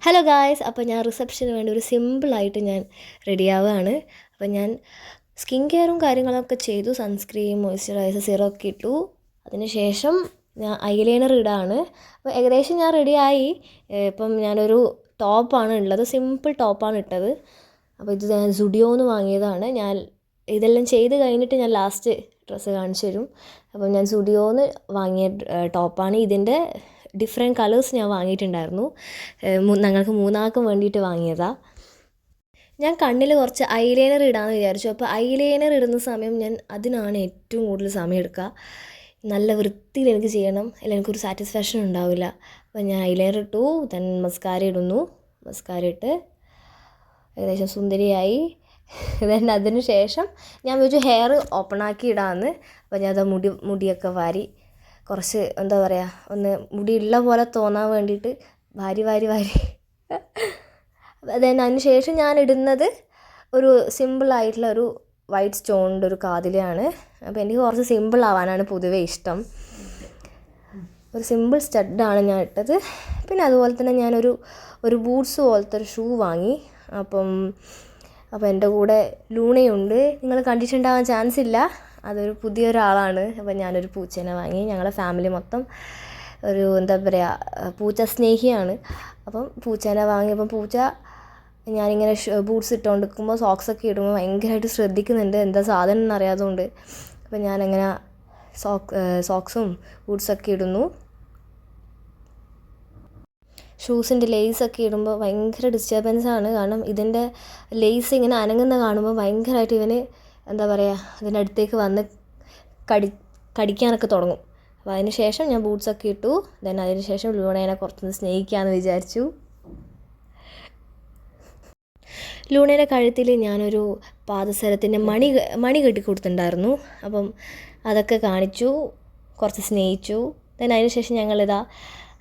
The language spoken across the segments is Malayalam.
ഹലോ ഗായ്സ്, അപ്പോൾ ഞാൻ റിസപ്ഷന് വേണ്ടി ഒരു സിമ്പിളായിട്ട് ഞാൻ റെഡിയാവുകയാണ്. അപ്പോൾ ഞാൻ സ്കിൻ കെയറും കാര്യങ്ങളൊക്കെ ചെയ്തു. സൺസ്ക്രീൻ, മോയ്സ്ചറൈസർ, സിറം ഒക്കെ ഇട്ടു. അതിനുശേഷം ഞാൻ ഐലൈനർ ഇടാണ്. അപ്പോൾ ഏകദേശം ഞാൻ റെഡിയായി. ഇപ്പം ഞാനൊരു ടോപ്പാണ് ഉള്ളത്, സിമ്പിൾ ടോപ്പാണ് ഇട്ടത്. അപ്പോൾ ഇത് ഞാൻ സുഡിയോന്ന് വാങ്ങിയതാണ്. ഞാൻ ഇതെല്ലാം ചെയ്ത് കഴിഞ്ഞിട്ട് ഞാൻ ലാസ്റ്റ് ഡ്രസ്സ് കാണിച്ചു തരും. അപ്പോൾ ഞാൻ സുഡിയോന്ന് വാങ്ങിയ ടോപ്പാണ്. ഇതിൻ്റെ ഡിഫറെൻറ്റ് കളേഴ്സ് ഞാൻ വാങ്ങിയിട്ടുണ്ടായിരുന്നു. ഞങ്ങൾക്ക് മൂന്നാൾക്കും വേണ്ടിയിട്ട് വാങ്ങിയതാണ്. ഞാൻ കണ്ണിൽ കുറച്ച് ഐലൈനർ ഇടാമെന്ന് വിചാരിച്ചു. അപ്പോൾ ഐലൈനർ ഇടുന്ന സമയം ഞാൻ അതിനാണ് ഏറ്റവും കൂടുതൽ സമയം എടുക്കുക. നല്ല വൃത്തിയിൽ എനിക്ക് ചെയ്യണം, അല്ലെങ്കിൽ എനിക്കൊരു സാറ്റിസ്ഫാക്ഷൻ ഉണ്ടാവില്ല. അപ്പോൾ ഞാൻ ഐലൈനർ ഇട്ടു, ദെൻ മസ്കാര ഇടുന്നു. മസ്കാര ഇട്ട് ഏകദേശം സുന്ദരിയായി. ദെൻ അതിന് ശേഷം ഞാൻ വിചാരിച്ചു ഹെയർ ഓപ്പൺ ആക്കി ഇടാമെന്ന്. അപ്പോൾ ഞാൻ അത് മുടിയൊക്കെ വാരി കുറച്ച് എന്താ പറയുക, ഒന്ന് മുടിയുള്ള പോലെ തോന്നാൻ വേണ്ടിയിട്ട് വാരി ദെൻ അതിന് ശേഷം ഞാൻ ഇടുന്നത് ഒരു സിമ്പിളായിട്ടുള്ള ഒരു വൈറ്റ് സ്റ്റോണിൻ്റെ ഒരു കാതിലാണ്. അപ്പോൾ എനിക്ക് കുറച്ച് സിമ്പിൾ ആവാനാണ് പൊതുവേ ഇഷ്ടം. ഒരു സിമ്പിൾ സ്റ്റഡാണ് ഞാൻ ഇട്ടത്. പിന്നെ അതുപോലെ തന്നെ ഞാനൊരു ബൂട്ട്സ് പോലത്തെ ഒരു ഷൂ വാങ്ങി. അപ്പോൾ എൻ്റെ കൂടെ ലൂണയുണ്ട്. നിങ്ങൾ കണ്ടിട്ടുണ്ടാവാൻ ചാൻസ് ഇല്ല, അതൊരു പുതിയൊരാളാണ്. അപ്പോൾ ഞാനൊരു പൂച്ചേനെ വാങ്ങി. ഞങ്ങളെ ഫാമിലി മൊത്തം ഒരു എന്താ പറയുക, പൂച്ച സ്നേഹിയാണ്. അപ്പം പൂച്ചേനെ വാങ്ങിയപ്പം പൂച്ച ഞാനിങ്ങനെ ബൂട്ട്സ് ഇട്ടുകൊണ്ടിരിക്കുമ്പോൾ സോക്സൊക്കെ ഇടുമ്പോൾ ഭയങ്കരമായിട്ട് ശ്രദ്ധിക്കുന്നുണ്ട്, എന്താ സാധനം എന്നറിയാത്തതുകൊണ്ട്. അപ്പം ഞാനങ്ങനെ സോക്സും ബൂട്ട്സൊക്കെ ഇടുന്നു. ഷൂസിൻ്റെ ലേസൊക്കെ ഇടുമ്പോൾ ഭയങ്കര ഡിസ്റ്റർബൻസാണ്. കാരണം ഇതിൻ്റെ ലേസ് ഇങ്ങനെ അനങ്ങുന്ന കാണുമ്പോൾ ഭയങ്കരമായിട്ട് ഇവന് എന്താ പറയുക, അതിൻ്റെ അടുത്തേക്ക് വന്ന് കടിക്കാനൊക്കെ തുടങ്ങും. അപ്പോൾ അതിന് ശേഷം ഞാൻ ബൂട്ട്സൊക്കെ ഇട്ടു. ദെൻ അതിന് ശേഷം ലൂണേനെ കുറച്ചൊന്ന് സ്നേഹിക്കാമെന്ന് വിചാരിച്ചു. ലൂണേൻ്റെ കഴുത്തിൽ ഞാനൊരു പാദസരത്തിൻ്റെ മണി കെട്ടി കൊടുത്തിട്ടുണ്ടായിരുന്നു. അപ്പം അതൊക്കെ കാണിച്ചു, കുറച്ച് സ്നേഹിച്ചു. ദെൻ അതിന് ശേഷം ഞങ്ങളിതാ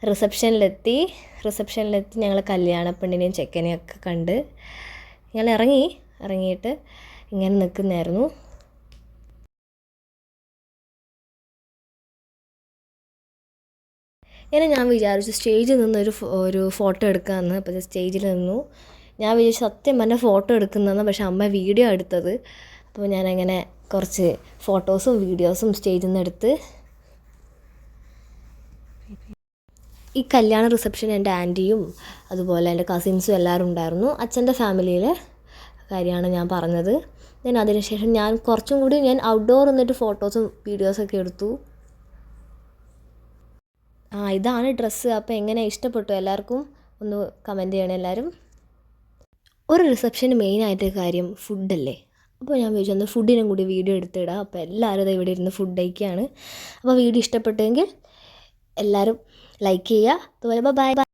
റിസപ്ഷനിലെത്തി ഞങ്ങൾ കല്യാണ പെണ്ണിനെയും ചെക്കനെയും ഒക്കെ കണ്ട് ഞങ്ങൾ ഇറങ്ങിയിട്ട് ഇങ്ങനെ നിൽക്കുന്നായിരുന്നു. ഇങ്ങനെ ഞാൻ വിചാരിച്ചു സ്റ്റേജിൽ നിന്ന് ഒരു ഫോട്ടോ എടുക്കാമെന്ന്. അപ്പോൾ സ്റ്റേജിൽ നിന്നു. ഞാൻ വിചാരിച്ചു സത്യം പറഞ്ഞാൽ ഫോട്ടോ എടുക്കുന്നതെന്ന്, പക്ഷേ അമ്മ വീഡിയോ എടുത്തത്. അപ്പോൾ ഞാനങ്ങനെ കുറച്ച് ഫോട്ടോസും വീഡിയോസും സ്റ്റേജിൽ നിന്ന് എടുത്ത്. ഈ കല്യാണ റിസപ്ഷൻ എൻ്റെ ആൻറ്റിയും അതുപോലെ എൻ്റെ കസിൻസും എല്ലാവരും ഉണ്ടായിരുന്നു. അച്ഛൻ്റെ ഫാമിലിയിലെ കാര്യമാണ് ഞാൻ പറഞ്ഞത്. ദെൻ അതിനുശേഷം ഞാൻ കുറച്ചും കൂടി ഔട്ട്ഡോർ നിന്നിട്ട് ഫോട്ടോസും വീഡിയോസൊക്കെ എടുത്തു. ഇതാണ് ഡ്രസ്സ്. അപ്പോൾ എങ്ങനെ ഇഷ്ടപ്പെട്ടു എല്ലാവർക്കും ഒന്ന് കമൻറ്റ് ചെയ്യണം എല്ലാവരും. ഒരു റിസപ്ഷന് മെയിനായിട്ട് കാര്യം ഫുഡല്ലേ. അപ്പോൾ ഞാൻ വിചാരിച്ചു ഫുഡിനും കൂടി വീഡിയോ എടുത്തിടാം. അപ്പോൾ എല്ലാവരും ഇവിടെ ഇരുന്ന് ഫുഡ് കഴിക്കുകയാണ്. അപ്പോൾ വീഡിയോ ഇഷ്ടപ്പെട്ടെങ്കിൽ എല്ലാവരും ലൈക്ക് ചെയ്യുക. അതുപോലെ ബൈ.